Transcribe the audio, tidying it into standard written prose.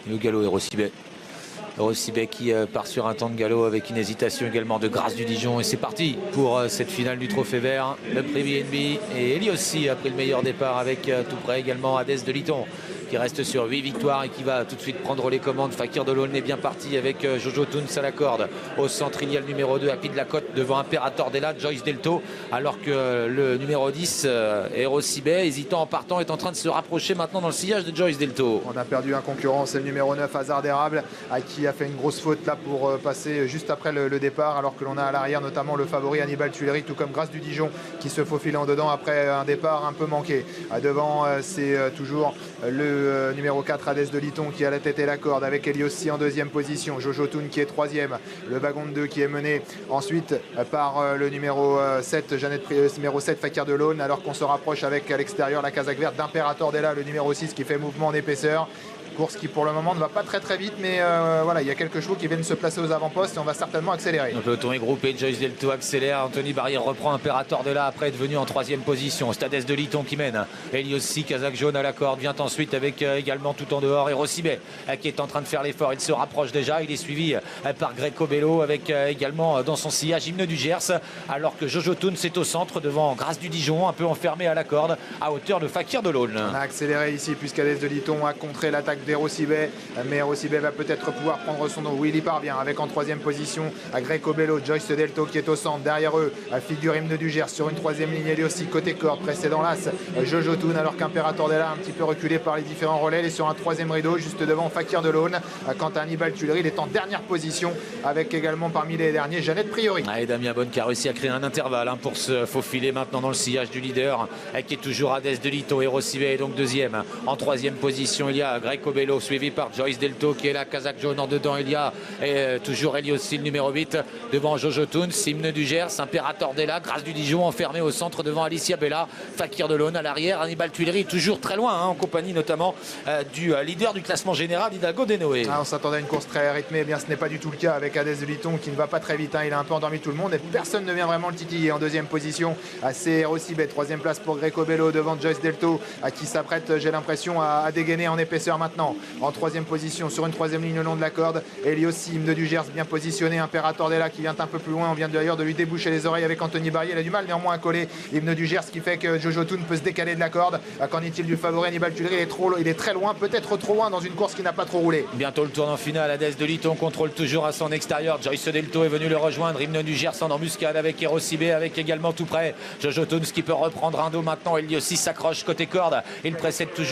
Et au galop, Erosibet. Erosibet qui part sur un temps de galop avec une hésitation également de Grâce du Dijon. Et c'est parti pour cette finale du Trophée Vert. Le prix BNB et Eli aussi a pris le meilleur départ avec tout près également Hadès de Liton, qui reste sur 8 victoires et qui va tout de suite prendre les commandes. Fakir de l'Aulne est bien parti avec Jojo Toons à la corde. Au centre, il y a le numéro 2, Happy de la Côte, devant Imperator Della, Joyce Delto, alors que le numéro 10, Erosibet, hésitant en partant, est en train de se rapprocher maintenant dans le sillage de Joyce Delto. On a perdu un concurrent, c'est le numéro 9, Hasard d'Érable, qui a fait une grosse faute là pour passer juste après le départ, alors que l'on a à l'arrière notamment le favori Hannibal Tuileries, tout comme Grâce du Dijon, qui se faufile en dedans après un départ un peu manqué. Devant, c'est toujours le numéro 4, Hadès de Liton, qui a la tête et la corde, avec Eliossi en deuxième position, Jojo Toon qui est troisième, le wagon de 2 qui est mené ensuite par le numéro 7, numéro 7, Fakir de l'Aulne, alors qu'on se rapproche avec à l'extérieur la casaque verte d'Imperator Della, le numéro 6, qui fait mouvement en épaisseur. Course qui pour le moment ne va pas très vite, mais voilà, il y a quelques chevaux qui viennent se placer aux avant-postes et on va certainement accélérer. Donc le peloton est groupé, Joyce Delto accélère, Anthony Barrière reprend Imperator de là, après être venu en troisième position. Stades de Liton qui mène, Eliossi, casaque jaune à la corde, vient ensuite avec également tout en dehors Erosibet qui est en train de faire l'effort, il se rapproche déjà, il est suivi par Greco Bello avec également dans son sillage Hymne du Gers, alors que Jojo Toons est au centre devant Grâce du Dijon, un peu enfermé à la corde à hauteur de Fakir de l'Aulne. On a accéléré ici puisqu'Hadès de Liton a contré l'attaque d'Erosibet, mais Erosibet va peut-être pouvoir prendre son dos. Oui, il y parvient avec en troisième position à Greco Bello, Joyce Delto qui est au centre, derrière eux figure Hymne du Gers sur une troisième ligne, elle est aussi côté corde, précédant l'as Jojo Toon, alors qu'Imperator Della un petit peu reculé par les différents relais, et sur un troisième rideau juste devant Fakir de l'Aulne. Quant à Hannibal Tuileries, il est en dernière position avec également parmi les derniers Jeannette Priori. Et Damien Bonne qui a réussi à créer un intervalle pour se faufiler maintenant dans le sillage du leader, qui est toujours Hadès de Liton. Erosibet est donc deuxième. En troisième position, il y a Greco Bello suivi par Joyce Delto qui est là, casaque jaune en dedans. Il y a toujours Eliossi, le numéro 8, devant Jojo Toons, Hymne du Gers, Imperator Della, Grâce du Dijon enfermé au centre devant Alicia Bella, Fakir de l'Aulne à l'arrière, Hannibal Tuileries toujours très loin, en compagnie notamment du leader du classement général, Hidalgo Denoé. On s'attendait à une course très rythmée, eh bien ce n'est pas du tout le cas avec Hadès de Liton qui ne va pas très vite, il a un peu endormi tout le monde et personne ne vient vraiment le titiller. En deuxième position, c'est Erosibet, troisième place pour Greco Bello devant Joyce Delto qui s'apprête, j'ai l'impression, à dégainer en épaisseur maintenant. En troisième position, sur une troisième ligne le long de la corde, Eliossi, Hymne du Gers bien positionné, Imperator Della qui vient un peu plus loin, on vient d'ailleurs de lui déboucher les oreilles avec Anthony Barrière, il a du mal néanmoins à coller Hymne du Gers, qui fait que Jojo Toon peut se décaler de la corde. Qu'en est-il du favori Hannibal Tuileries? Il est très loin, peut-être trop loin dans une course qui n'a pas trop roulé. Bientôt le tournant final, Hadès de Liton contrôle toujours à son extérieur, Joyce Delto est venu le rejoindre, Hymne du Gers en embuscade avec Erosibet, avec également tout près Jojo Toons qui peut reprendre un dos maintenant. Eliossi s'accroche côté corde, il précède toujours